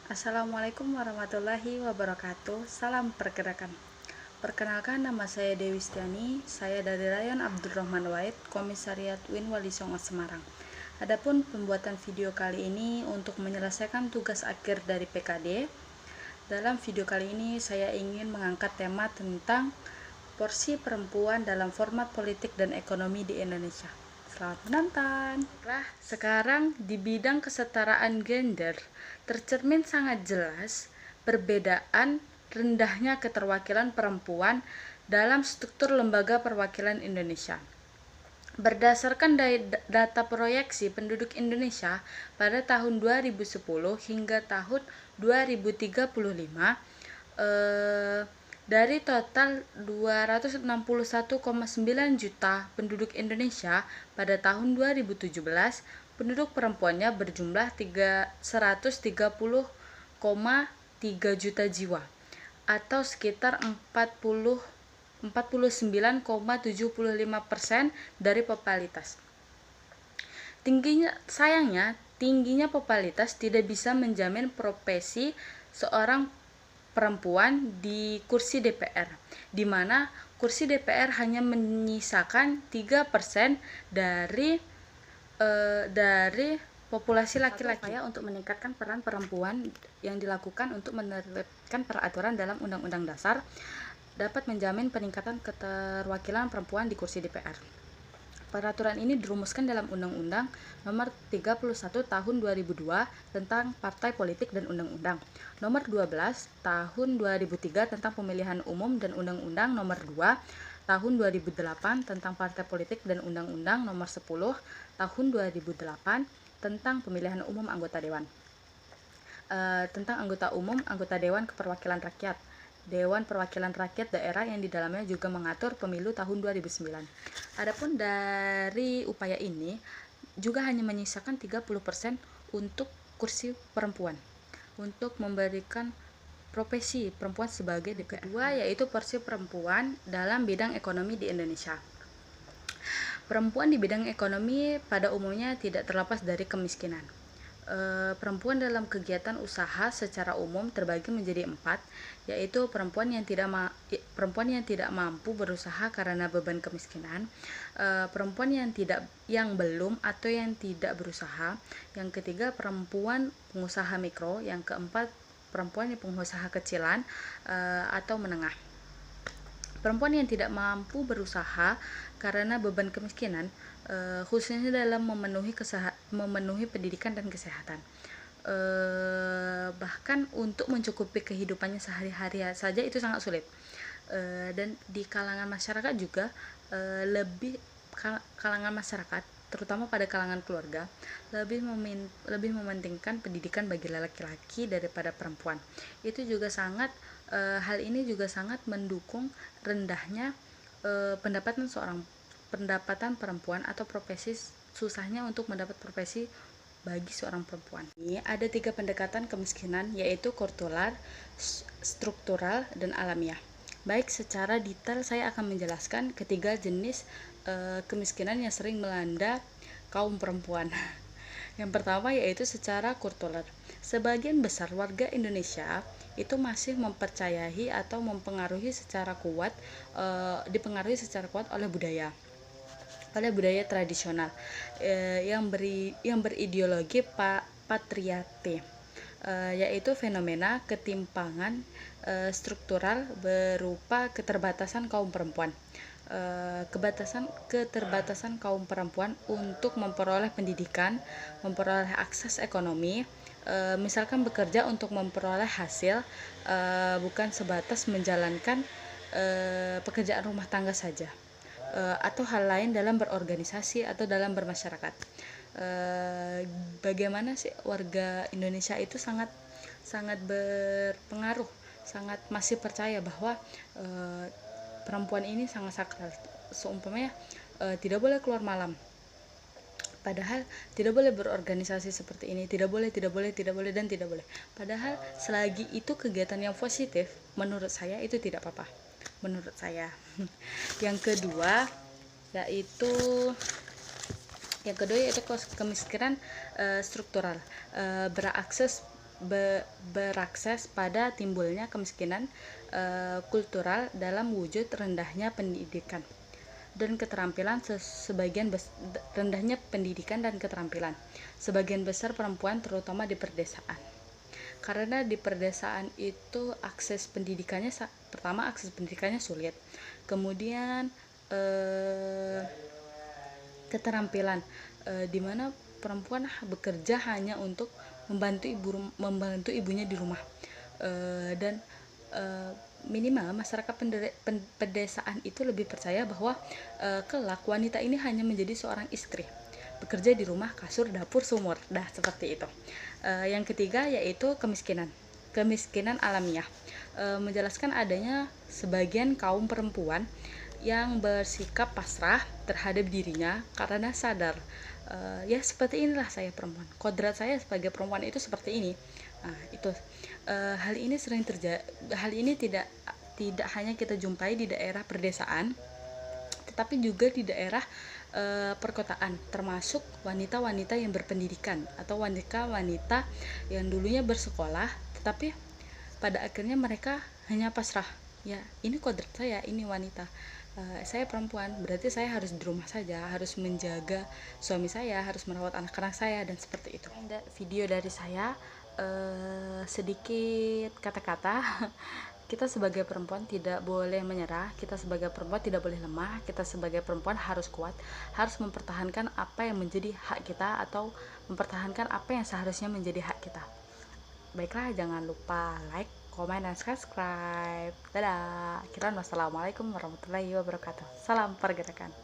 Assalamualaikum warahmatullahi wabarakatuh. Salam pergerakan. Perkenalkan, nama saya Dewi Stiani. Saya dari Rayon Abdurrahman Wahid, Komisariat Win Wali Songo Semarang. Adapun pembuatan video kali ini untuk menyelesaikan tugas akhir dari PKD. Dalam video kali ini saya ingin mengangkat tema tentang porsi perempuan dalam format politik dan ekonomi di Indonesia. Selamat menonton. Sekarang di bidang kesetaraan gender tercermin sangat jelas perbedaan rendahnya keterwakilan perempuan dalam struktur lembaga perwakilan Indonesia. Berdasarkan data proyeksi penduduk Indonesia pada tahun 2010 hingga tahun 2035, dari total 261,9 juta penduduk Indonesia pada tahun 2017, penduduk perempuannya berjumlah 130,3 juta jiwa atau sekitar 49,75% dari popularitas. Tingginya popularitas tidak bisa menjamin profesi seorang perempuan di kursi DPR, di mana kursi DPR hanya menyisakan 3% dari populasi laki-laki. Untuk meningkatkan peran perempuan yang dilakukan untuk menerbitkan peraturan dalam Undang-Undang Dasar dapat menjamin peningkatan keterwakilan perempuan di kursi DPR. Peraturan ini dirumuskan dalam Undang-Undang Nomor 31 Tahun 2002 tentang Partai Politik dan Undang-Undang Nomor 12 Tahun 2003 tentang Pemilihan Umum dan Undang-Undang Nomor 2 Tahun 2008 tentang Partai Politik dan Undang-Undang Nomor 10 Tahun 2008 tentang Pemilihan Umum Anggota Dewan, tentang Anggota Umum, Anggota Dewan Perwakilan Rakyat, Dewan Perwakilan Rakyat Daerah yang di dalamnya juga mengatur pemilu tahun 2009. Adapun dari upaya ini juga hanya menyisakan 30% untuk kursi perempuan, untuk memberikan profesi perempuan sebagai DPR. Kedua yaitu porsi perempuan dalam bidang ekonomi di Indonesia. Perempuan di bidang ekonomi pada umumnya tidak terlepas dari kemiskinan. Perempuan dalam kegiatan usaha secara umum terbagi menjadi 4, yaitu perempuan yang tidak mampu berusaha karena beban kemiskinan, perempuan yang belum atau yang tidak berusaha, yang ketiga perempuan pengusaha mikro, yang keempat perempuan yang pengusaha kecilan atau menengah. Perempuan yang tidak mampu berusaha karena beban kemiskinan, khususnya dalam memenuhi pendidikan dan kesehatan, bahkan untuk mencukupi kehidupannya sehari-hari saja itu sangat sulit, dan di kalangan masyarakat juga kalangan masyarakat, terutama pada kalangan keluarga, lebih mementingkan pendidikan bagi laki-laki daripada perempuan. Hal ini juga sangat mendukung rendahnya pendapatan perempuan atau susahnya untuk mendapat profesi bagi seorang perempuan. Ini ada 3 pendekatan kemiskinan, yaitu kultural, struktural, dan alamiah. Baik, secara detail saya akan menjelaskan ketiga jenis kemiskinan yang sering melanda kaum perempuan. Yang pertama yaitu secara kultural. Sebagian besar warga Indonesia itu masih mempercayai atau dipengaruhi secara kuat oleh budaya tradisional yang berideologi patriarki, yaitu fenomena ketimpangan struktural berupa keterbatasan kaum perempuan untuk memperoleh pendidikan, memperoleh akses ekonomi, misalkan bekerja untuk memperoleh hasil, bukan sebatas menjalankan pekerjaan rumah tangga saja, atau hal lain dalam berorganisasi atau dalam bermasyarakat. Bagaimana sih warga Indonesia itu sangat berpengaruh, sangat masih percaya bahwa perempuan ini sangat sakral. Seumpamanya tidak boleh keluar malam, padahal tidak boleh berorganisasi seperti ini, tidak boleh, dan tidak boleh. Padahal selagi itu kegiatan yang positif, menurut saya itu tidak apa-apa. Menurut saya. Yang kedua yaitu kemiskinan struktural, berakses berakses pada timbulnya kemiskinan kultural dalam wujud rendahnya pendidikan dan keterampilan rendahnya pendidikan dan keterampilan sebagian besar perempuan terutama di perdesaan. Karena di perdesaan itu akses pendidikannya sulit. Kemudian keterampilan di mana perempuan bekerja hanya untuk membantu ibunya di rumah, dan minimal masyarakat pedesaan itu lebih percaya bahwa kelak wanita ini hanya menjadi seorang istri, bekerja di rumah, kasur, dapur, sumur, seperti itu. Yang ketiga yaitu kemiskinan alamiah, menjelaskan adanya sebagian kaum perempuan yang bersikap pasrah terhadap dirinya karena sadar ya seperti inilah saya perempuan, kodrat saya sebagai perempuan itu seperti ini. Hal ini tidak hanya kita jumpai di daerah perdesaan, tetapi juga di daerah perkotaan, termasuk wanita-wanita yang berpendidikan atau wanita-wanita yang dulunya bersekolah, tetapi pada akhirnya mereka hanya pasrah. Ya, ini kodrat saya, ini wanita. Saya perempuan, berarti saya harus di rumah saja, harus menjaga suami saya, harus merawat anak-anak saya, dan seperti itu. Video dari saya sedikit kata-kata. Kita sebagai perempuan tidak boleh menyerah, kita sebagai perempuan tidak boleh lemah, kita sebagai perempuan harus kuat, harus mempertahankan apa yang menjadi hak kita atau mempertahankan apa yang seharusnya menjadi hak kita. Baiklah, jangan lupa like, komen, dan subscribe. Dadah. Wassalamualaikum warahmatullahi wabarakatuh. Salam pergerakan.